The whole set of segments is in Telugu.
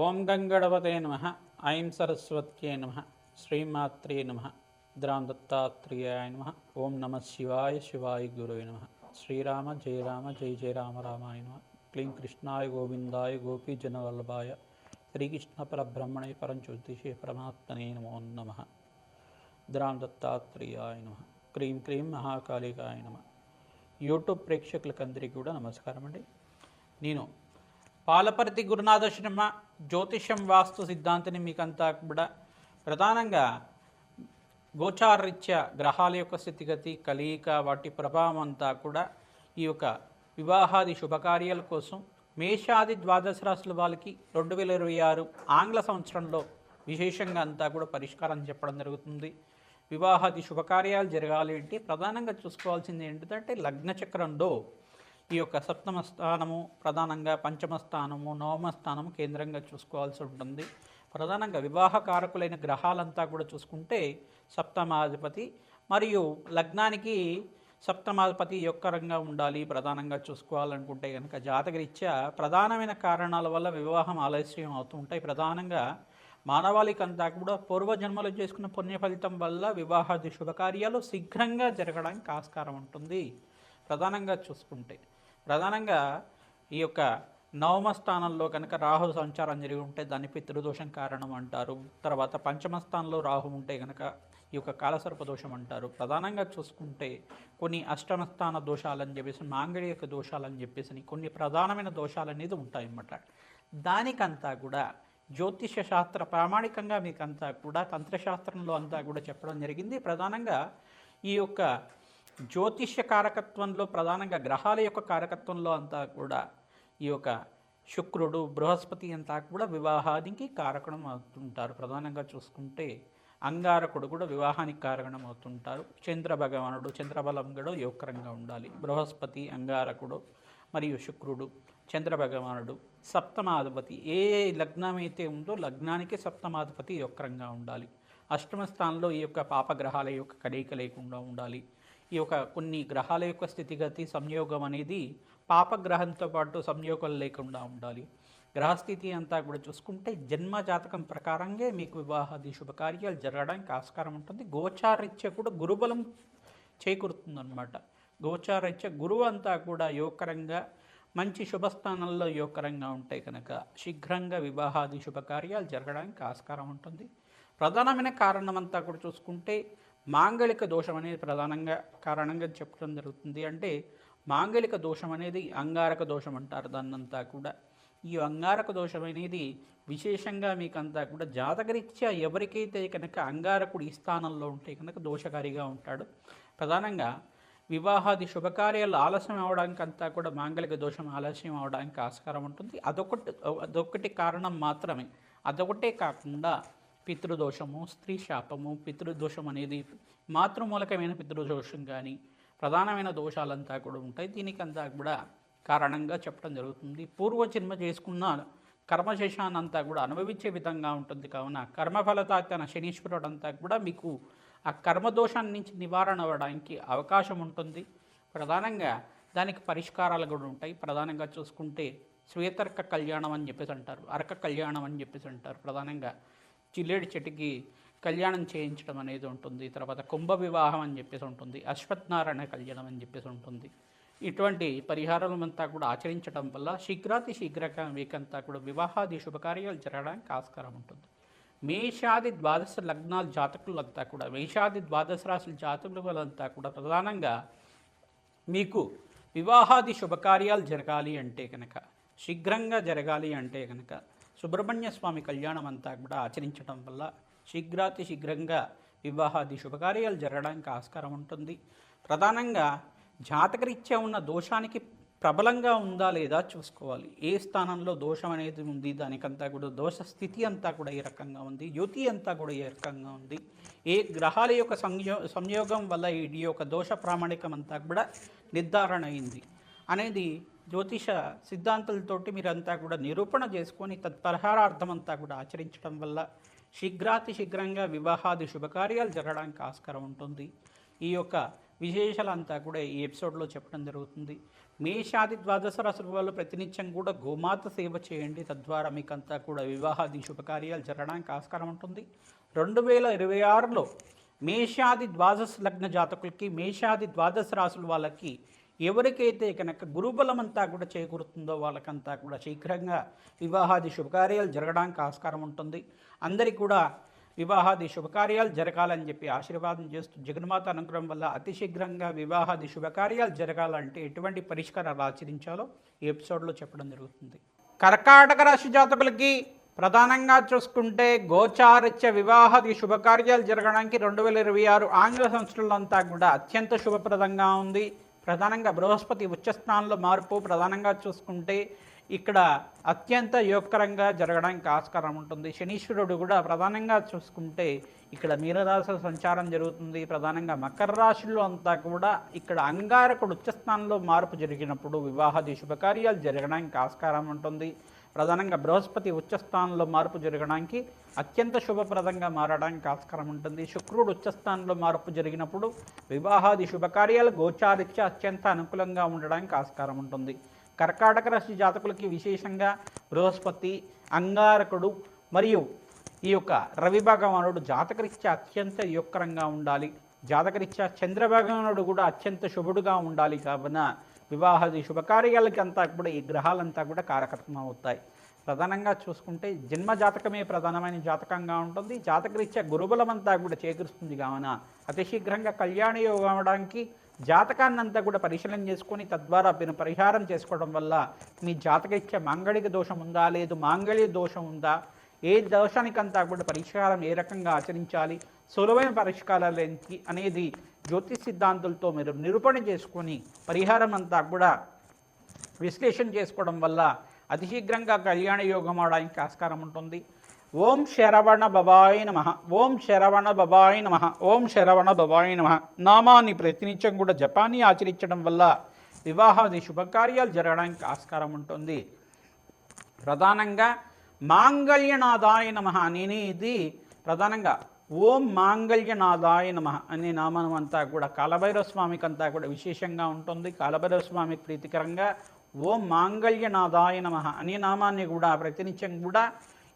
ఓం గంగణపతే నమః. ఐం సరస్వత్యై నమః. శ్రీమాత్రే నమః. ద్రాం దత్తాత్రేయాయ నమః. ఓం నమః శివాయ శివాయ గురువే నమః. శ్రీరామ జయ రామ జయ జయ రామ రామాయ నమః. క్లీం కృష్ణాయ గోవిందాయ గోపీజనవల్లభాయ శ్రీకృష్ణ పరబ్రహ్మణే పరంజ్యోతిషే పరమాత్మనే నమో నమః. ద్రాం దత్తాత్రేయాయ నమః. క్రీం క్రీం మహాకాళికాయ నమః. యూట్యూబ్ ప్రేక్షకులకందరికీ కూడా నమస్కారం అండి. నేను పాలపర్తి గురునాథ శర్మ జ్యోతిషం వాస్తు సిద్ధాంతిని మీకంతా కూడా ప్రధానంగా గోచారరీత్యా గ్రహాల యొక్క స్థితిగతి కలయిక వాటి ప్రభావం అంతా కూడా ఈ యొక్క వివాహాది శుభకార్యాల కోసం మేషాది ద్వాదశ రాశుల వాళ్ళకి 2026 ఆంగ్ల సంవత్సరంలో విశేషంగా అంతా కూడా పరిష్కారం చెప్పడం జరుగుతుంది. వివాహాది శుభకార్యాలు జరగాలి అంటే ప్రధానంగా చూసుకోవాల్సింది ఏంటంటే లగ్న చక్రంలో ఈ యొక్క సప్తమ స్థానము ప్రధానంగా పంచమ స్థానము నవమ స్థానము కేంద్రంగా చూసుకోవాల్సి ఉంటుంది. ప్రధానంగా వివాహకారకులైన గ్రహాలంతా కూడా చూసుకుంటే సప్తమాధిపతి మరియు లగ్నానికి సప్తమాధిపతి యొక్క రంగా ఉండాలి. ప్రధానంగా చూసుకోవాలనుకుంటే కనుక జాతకరీత్యా ప్రధానమైన కారణాల వల్ల వివాహం ఆలస్యం అవుతుంటాయి. ప్రధానంగా మానవాళికంతా కూడా పూర్వజన్మలు చేసుకున్న పుణ్య ఫలితం వల్ల వివాహాది శుభకార్యాలు శీఘ్రంగా జరగడానికి ఆస్కారం ఉంటుంది. ప్రధానంగా చూసుకుంటే ప్రధానంగా ఈ యొక్క నవమ స్థానంలో కనుక రాహు సంచారం జరిగి ఉంటే దాన్ని పితృదోషం కారణం అంటారు. తర్వాత పంచమ స్థానంలో రాహు ఉంటే కనుక ఈ యొక్క కాలసర్ప దోషం అంటారు. ప్రధానంగా చూసుకుంటే కొన్ని అష్టమ స్థాన దోషాలని చెప్పేసి మాంగళ్యక దోషాలని చెప్పేసి కొన్ని ప్రధానమైన దోషాలు అనేది ఉంటాయన్నమాట. దానికంతా కూడా జ్యోతిష శాస్త్ర ప్రామాణికంగా మీకంతా కూడా తంత్రశాస్త్రంలో అంతా కూడా చెప్పడం జరిగింది. ప్రధానంగా ఈ యొక్క జ్యోతిష్య కారకత్వంలో ప్రధానంగా గ్రహాల యొక్క కారకత్వంలో అంతా కూడా ఈ యొక్క శుక్రుడు బృహస్పతి అంతా కూడా వివాహానికి కారకణం అవుతుంటారు. ప్రధానంగా చూసుకుంటే అంగారకుడు కూడా వివాహానికి కారణం అవుతుంటారు. చంద్ర భగవానుడు చంద్రబలం కూడా యోగకరంగా ఉండాలి. బృహస్పతి అంగారకుడు మరియు శుక్రుడు చంద్ర భగవానుడు సప్తమాధిపతి ఏ లగ్నం అయితే ఉందో లగ్నానికి సప్తమాధిపతి యోగకరంగా ఉండాలి. అష్టమ స్థానంలో ఈ యొక్క పాపగ్రహాల యొక్క కలయిక లేకుండా ఉండాలి. ఈ యొక్క కొన్ని గ్రహాల యొక్క స్థితిగతి సంయోగం అనేది పాపగ్రహంతో పాటు సంయోగం లేకుండా ఉండాలి. గ్రహస్థితి అంతా కూడా చూసుకుంటే జన్మ జాతకం ప్రకారంగా మీకు వివాహాది శుభకార్యాలు జరగడానికి ఆస్కారం ఉంటుంది. గోచారరీత్యా కూడా గురుబలం చేకూరుతుందన్నమాట. గోచారరీత్యా గురువు అంతా కూడా యోగకరంగా మంచి శుభస్థానంలో యోగకరంగా ఉంటాయి కనుక శీఘ్రంగా వివాహాది శుభకార్యాలు జరగడానికి ఆస్కారం ఉంటుంది. ప్రధానమైన కారణం అంతా కూడా చూసుకుంటే మాంగళిక దోషం అనేది ప్రధానంగా కారణంగా చెప్పడం జరుగుతుంది. అంటే మాంగళిక దోషం అనేది అంగారక దోషం అంటారు దాన్నంతా కూడా. ఈ అంగారక దోషం అనేది విశేషంగా మీకంతా కూడా జాతకరీత్యా ఎవరికైతే కనుక అంగారకుడు ఈ స్థానంలో ఉంటే కనుక దోషకారిగా ఉంటాడు. ప్రధానంగా వివాహాది శుభకార్యాలు ఆలస్యం అవడానికి అంతా కూడా మాంగళిక దోషం ఆలస్యం అవడానికి ఆస్కారం ఉంటుంది. అదొకటి కారణం మాత్రమే. అదొకటే కాకుండా పితృదోషము స్త్రీ శాపము పితృదోషం అనేది మాతృమూలకమైన పితృదోషం కానీ ప్రధానమైన దోషాలంతా కూడా ఉంటాయి. దీనికంతా కూడా కారణంగా చెప్పడం జరుగుతుంది. పూర్వజన్మ చేసుకున్న కర్మశేషాన్నంతా కూడా అనుభవించే విధంగా ఉంటుంది. కావున కర్మఫలతాతన శనీశ్వరుడు అంతా కూడా మీకు ఆ కర్మదోషాన్ని నుంచి నివారణ అవ్వడానికి అవకాశం ఉంటుంది. ప్రధానంగా దానికి పరిష్కారాలు కూడా ఉంటాయి. ప్రధానంగా చూసుకుంటే శ్వేతర్క కళ్యాణం అని చెప్పేసి అంటారు, అర్క కళ్యాణం అని చెప్పేసి అంటారు. ప్రధానంగా జిల్లేడు చెట్టుకి కళ్యాణం చేయించడం అనేది ఉంటుంది. తర్వాత కుంభ వివాహం అని చెప్పేసి ఉంటుంది. అశ్వత్థనారాయణ కళ్యాణం అని చెప్పేసి ఉంటుంది. ఇటువంటి పరిహారాలంతా కూడా ఆచరించడం వల్ల శీఘ్రాతి శీఘ్రంగా మీకంతా కూడా వివాహాది శుభకార్యాలు జరగడానికి ఆస్కారం ఉంటుంది. మేషాది ద్వాదశ లగ్నాల జాతకులంతా కూడా మేషాది ద్వాదశ రాశుల జాతకులంతా కూడా ప్రధానంగా మీకు వివాహాది శుభకార్యాలు జరగాలి అంటే కనుక శీఘ్రంగా జరగాలి అంటే కనుక సుబ్రహ్మణ్య స్వామి కళ్యాణం అంతా కూడా ఆచరించడం వల్ల శీఘ్రాతి శీఘ్రంగా వివాహాది శుభకార్యాలు జరగడానికి ఆస్కారం ఉంటుంది. ప్రధానంగా జాతకరీత్యా ఉన్న దోషానికి ప్రబలంగా ఉందా లేదా చూసుకోవాలి. ఏ స్థానంలో దోషం అనేది ఉంది, దానికంతా కూడా దోష స్థితి అంతా కూడా ఏ రకంగా ఉంది, యుతి అంతా కూడా ఏ రకంగా ఉంది, ఏ గ్రహాల యొక్క సంయోగం వల్ల ఈ యొక్క దోష ప్రామాణికం అంతా కూడా నిర్ధారణ అయింది అనేది జ్యోతిష సిద్ధాంతాలతోటి మీరంతా కూడా నిరూపణ చేసుకొని తత్పరిహారార్థం అంతా కూడా ఆచరించడం వల్ల శీఘ్రాతి శీఘ్రంగా వివాహాది శుభకార్యాలు జరగడానికి ఆస్కారం ఉంటుంది. ఈ యొక్క విశేషాలంతా కూడా ఈ ఎపిసోడ్లో చెప్పడం జరుగుతుంది. మేషాది ద్వాదశ రాశుల వాళ్ళు ప్రతినిత్యం కూడా గోమాత సేవ చేయండి. తద్వారా మీకంతా కూడా వివాహాది శుభకార్యాలు జరగడానికి ఆస్కారం ఉంటుంది. 2026లో మేషాది ద్వాదశ లగ్న జాతకులకి, మేషాది ద్వాదశ రాశుల వాళ్ళకి ఎవరికైతే కనుక గురుబలం అంతా కూడా చేకూరుతుందో వాళ్ళకంతా కూడా శీఘ్రంగా వివాహాది శుభకార్యాలు జరగడానికి ఆస్కారం ఉంటుంది. అందరికీ కూడా వివాహాది శుభకార్యాలు జరగాలని చెప్పి ఆశీర్వాదం చేస్తూ, జగన్మాత అనుగ్రహం వల్ల అతి శీఘ్రంగా వివాహాది శుభకార్యాలు జరగాలంటే ఎటువంటి పరిష్కారాలు ఆచరించాలో ఈ ఎపిసోడ్లో చెప్పడం జరుగుతుంది. కర్కాటక రాశి జాతకులకి ప్రధానంగా చూసుకుంటే గోచారిత్య వివాహాది శుభకార్యాలు జరగడానికి 2026 ఆంగ్ల సంవత్సరంలో అంతా కూడా అత్యంత శుభప్రదంగా ఉంది. ప్రధానంగా బృహస్పతి ఉచ్చస్థానంలో మార్పు ప్రధానంగా చూసుకుంటే ఇక్కడ అత్యంత యోగకరంగా జరగడానికి ఆస్కారం ఉంటుంది. శనీశ్వరుడు కూడా ప్రధానంగా చూసుకుంటే ఇక్కడ మీనరాశి సంచారం జరుగుతుంది. ప్రధానంగా మకర రాశిలో అంతా కూడా ఇక్కడ అంగారకుడు ఉచ్చస్థానంలో మార్పు జరిగినప్పుడు వివాహాది శుభకార్యాలు జరగడానికి ఆస్కారం ఉంటుంది. ప్రధానంగా బృహస్పతి ఉచ్చస్థానంలో మార్పు జరగడానికి అత్యంత శుభప్రదంగా మారడానికి ఆస్కారం ఉంటుంది. శుక్రుడు ఉచ్చస్థానంలో మార్పు జరిగినప్పుడు వివాహాది శుభకార్యాలు గోచారిత్య అత్యంత అనుకూలంగా ఉండడానికి ఆస్కారం ఉంటుంది. కర్కాటక రాశి జాతకులకి విశేషంగా బృహస్పతి, అంగారకుడు మరియు ఈ యొక్క రవి భగవానుడు జాతకరీత్యా అత్యంత యోగకరంగా ఉండాలి. జాతకరీత్యా చంద్రభగవానుడు కూడా అత్యంత శుభుడుగా ఉండాలి. కావున వివాహాది శుభకార్యాలకి అంతా కూడా ఈ గ్రహాలంతా కూడా కారకత్వం అవుతాయి. ప్రధానంగా చూసుకుంటే జన్మ జాతకమే ప్రధానమైన జాతకంగా ఉంటుంది. జాతకరీత్యా గురుబలం అంతా కూడా చేకూరుస్తుంది. కావున అతి శీఘ్రంగా కళ్యాణ యోగం అవడానికి జాతకాన్ని అంతా కూడా పరిశీలన చేసుకొని తద్వారా మీరు పరిహారం చేసుకోవడం వల్ల మీ జాతకరీత్యా మాంగళిక దోషం ఉందా, లేదు మాంగళ్య దోషం ఉందా, ఏ దోషానికంతా కూడా పరిష్కారం ఏ రకంగా ఆచరించాలి, సులభమైన పరిష్కారాలు ఏంటి అనేది జ్యోతిష్ సిద్ధాంతులతో మీరు నిరూపణ చేసుకొని పరిహారం అంతా కూడా విశ్లేషణ చేసుకోవడం వల్ల అతి శీఘ్రంగా కళ్యాణ యోగం అవడానికి ఆస్కారం ఉంటుంది. ఓం శరవణ భవాయ నమః, ఓం శరవణ భవాయ నమః, ఓం శరవణ భవాయ నమః నామాన్ని ప్రతినిత్యం కూడా జపాన్ని ఆచరించడం వల్ల వివాహాది శుభకార్యాలు జరగడానికి ఆస్కారం ఉంటుంది. ప్రధానంగా మాంగళ్యనాథాయ నమః అనేది ప్రధానంగా ఓం మాంగళ్యనాథాయ నమః అనే నామం అంతా కూడా కాలభైరవ స్వామికి అంతా కూడా విశేషంగా ఉంటుంది. కాలభైరవ స్వామికి ప్రీతికరంగా ఓం మాంగళ్యనాథాయ నమః అనే నామాన్ని కూడా ప్రతినిత్యం కూడా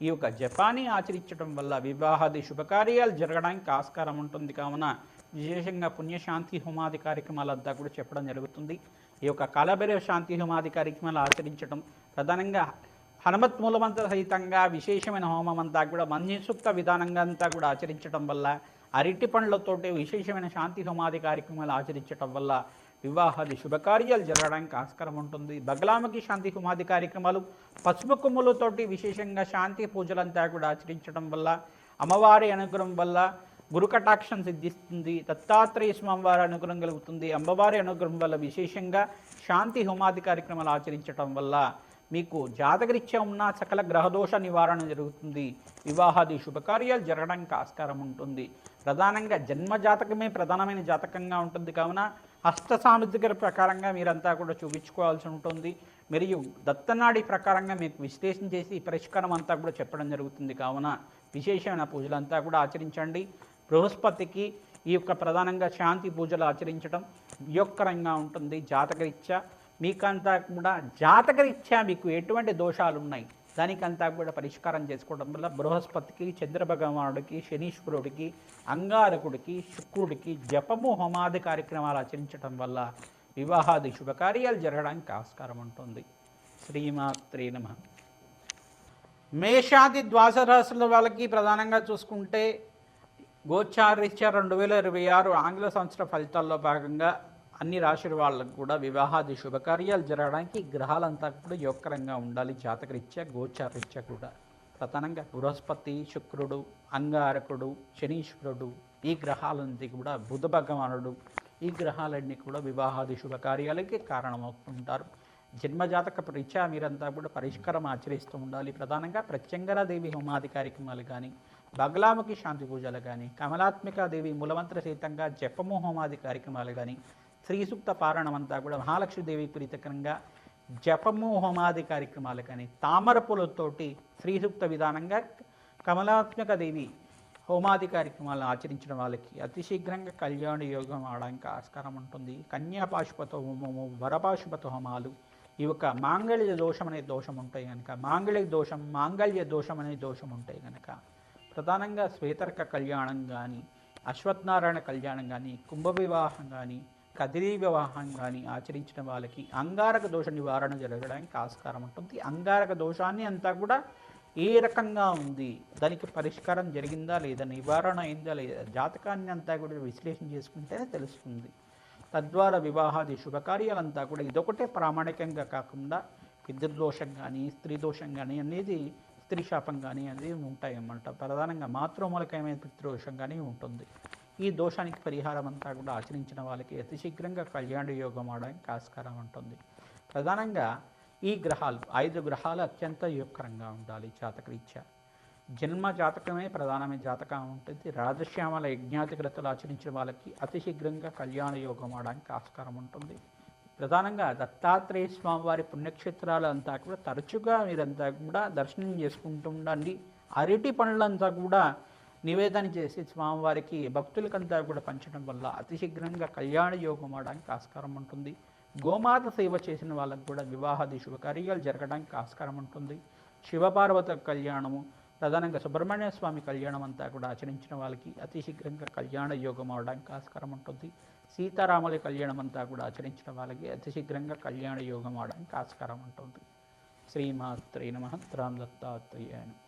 ఈ యొక్క జపాన్ని ఆచరించడం వల్ల వివాహాది శుభకార్యాలు జరగడానికి ఆస్కారం ఉంటుంది. కావున విశేషంగా పుణ్యశాంతి హోమాది కార్యక్రమాలంతా కూడా చెప్పడం జరుగుతుంది. ఈ యొక్క కాలభైరవ శాంతి హోమాది కార్యక్రమాలు ఆచరించడం, ప్రధానంగా హనుమత్ మూలమంత్ర సహితంగా విశేషమైన హోమం అంతా కూడా మంజసూక్త విధానంగా అంతా కూడా ఆచరించడం వల్ల, అరటి పండ్లతోటి విశేషమైన శాంతి హోమాది కార్యక్రమాలు ఆచరించడం వల్ల వివాహాది శుభకార్యాలు జరగడానికి ఆస్కారం ఉంటుంది. బగలాముఖి శాంతి హోమాది కార్యక్రమాలు, పసుపు కొమ్ములతోటి విశేషంగా శాంతి పూజలంతా కూడా ఆచరించడం వల్ల అమ్మవారి అనుగ్రహం వల్ల గురు కటాక్షం సిద్ధిస్తుంది. దత్తాత్రేయ స్వామివారి అనుగ్రహం కలుగుతుంది. అమ్మవారి అనుగ్రహం వల్ల విశేషంగా శాంతి హోమాది కార్యక్రమాలు ఆచరించడం వల్ల మీకు జాతకరీత్యా ఉన్న సకల గ్రహదోష నివారణ జరుగుతుంది. వివాహాది శుభకార్యాలు జరగడానికి ఆస్కారం ఉంటుంది. ప్రధానంగా జన్మ జాతకమే ప్రధానమైన జాతకంగా ఉంటుంది. కావున హస్త సాముద్రిక ప్రకారంగా మీరంతా కూడా చూపించుకోవాల్సి ఉంటుంది. మరియు దత్తనాడి ప్రకారంగా మీకు విశ్లేషణ చేసి పరిష్కారం అంతా కూడా చెప్పడం జరుగుతుంది. కావున విశేషమైన పూజలంతా కూడా ఆచరించండి. బృహస్పతికి ఈ యొక్క ప్రధానంగా శాంతి పూజలు ఆచరించడం యోగకరంగా ఉంటుంది. జాతకరీత్యా మీకంతా కూడా జాతకరీత్యా మీకు ఎటువంటి దోషాలు ఉన్నాయి దానికంతా కూడా పరిష్కారం చేసుకోవడం వల్ల బృహస్పతికి, చంద్రభగవానుడికి, శనీశ్వరుడికి, అంగారకుడికి, శుక్రుడికి జపము హోమాది కార్యక్రమాలు ఆచరించడం వల్ల వివాహాది శుభకార్యాలు జరగడానికి ఆస్కారం ఉంటుంది. శ్రీమాత్రే నమః. మేషాది ద్వాదశ రాశుల వాళ్ళకి ప్రధానంగా చూసుకుంటే గోచారీత్యా 2026 ఆంగ్ల సంవత్సర ఫలితాల్లో భాగంగా అన్ని రాశుల వాళ్ళకు కూడా వివాహాది శుభకార్యాలు జరగడానికి గ్రహాలంతా కూడా యోగకరంగా ఉండాలి. జాతకరీత్యా గోచారీత్యా కూడా ప్రధానంగా బృహస్పతి, శుక్రుడు, అంగారకుడు, శనీశ్వరుడు ఈ గ్రహాలన్నీ కూడా బుధ భగవానుడు ఈ గ్రహాలన్నీ కూడా వివాహాది శుభకార్యాలకి కారణమవుతుంటారు. జన్మజాతక రీత్యా మీరంతా కూడా పరిష్కారం ఆచరిస్తూ ఉండాలి. ప్రధానంగా ప్రత్యంగరాదేవి హోమాది కార్యక్రమాలు కానీ, బగలాముఖి శాంతి పూజలు కానీ, కమలాత్మికాదేవి మూలమంత్ర సహితంగా జపము హోమాది కార్యక్రమాలు కానీ, శ్రీ సూక్త పారాయణం అంతా కూడా మహాలక్ష్మీదేవి ప్రీతికరంగా జపము హోమాది కార్యక్రమాలు కానీ, తామర పూలతోటి శ్రీ సూక్త విధానంగా కమలాత్మికాదేవి హోమాది కార్యక్రమాలను ఆచరించిన వాళ్ళకి అతి శీఘ్రంగా కళ్యాణ యోగం అవడానికి ఆస్కారం ఉంటుంది. కన్యాపాశుపత హోమము, వరపాశుపత హోమాలు, ఈ యొక్క మాంగళ్య దోషం అనే దోషం ఉంటాయి కనుక, మాంగళ్య దోషం అనే దోషం ఉంటాయి కనుక ప్రధానంగా శ్వేతర్క కళ్యాణం కానీ, అశ్వత్థనారాయణ కళ్యాణం కానీ, కుంభ వివాహం కానీ, కదిరీ వివాహం కానీ ఆచరించిన వాళ్ళకి అంగారక దోష నివారణ జరగడానికి ఆస్కారం ఉంటుంది. అంగారక దోషాన్ని అంతా కూడా ఏ రకంగా ఉంది, దానికి పరిష్కారం జరిగిందా లేదా, నివారణ అయిందా లేదా, జాతకాన్ని అంతా కూడా విశ్లేషణ చేసుకుంటేనే తెలుస్తుంది. తద్వారా వివాహాది శుభకార్యాలంతా కూడా ఇదొకటే ప్రామాణికంగా కాకుండా పితృదోషం కానీ, స్త్రీ దోషం కానీ అనేది, స్త్రీ శాపం కానీ అనేది ఉంటాయన్నమాట. ప్రధానంగా మాతృమూలకమైన పితృదోషం కానీ ఉంటుంది. ఈ దోషానికి పరిహారం అంతా కూడా ఆచరించిన వాళ్ళకి అతి శీఘ్రంగా కళ్యాణ యోగం అవడానికి ఆస్కారం ఉంటుంది. ప్రధానంగా ఈ గ్రహాలు 5 గ్రహాలు అత్యంత యోగకరంగా ఉండాలి జాతకరీత్యా. జన్మ జాతకమే ప్రధానమైన జాతకం ఉంటుంది. రాజశ్యామల యజ్ఞాతిగ్రతలు ఆచరించిన వాళ్ళకి అతి శీఘ్రంగా కళ్యాణ యోగం అవడానికి ఆస్కారం ఉంటుంది. ప్రధానంగా దత్తాత్రేయ స్వామి వారి పుణ్యక్షేత్రాలు అంతా కూడా తరచుగా మీరంతా కూడా దర్శనం చేసుకుంటూ ఉండండి. అరటి పండ్లంతా కూడా నివేదన చేసి స్వామివారికి భక్తులకంతా కూడా పంచడం వల్ల అతి శీఘ్రంగా కళ్యాణ యోగం అవడానికి ఆస్కారం ఉంటుంది. గోమాత సేవ చేసిన వాళ్ళకు కూడా వివాహాది శుభకార్యాలు జరగడానికి ఆస్కారం ఉంటుంది. శివపార్వత కళ్యాణము, ప్రధానంగా సుబ్రహ్మణ్య స్వామి కళ్యాణం అంతా కూడా ఆచరించిన వాళ్ళకి అతి శీఘ్రంగా కళ్యాణ యోగం అవడానికి ఆస్కారం ఉంటుంది. సీతారాముల కళ్యాణం అంతా కూడా ఆచరించిన వాళ్ళకి అతి శీఘ్రంగా కళ్యాణ యోగం అవడానికి ఆస్కారం ఉంటుంది. శ్రీమాత్రే నమః. రామ్ దత్తాత్రేయాయ నమః.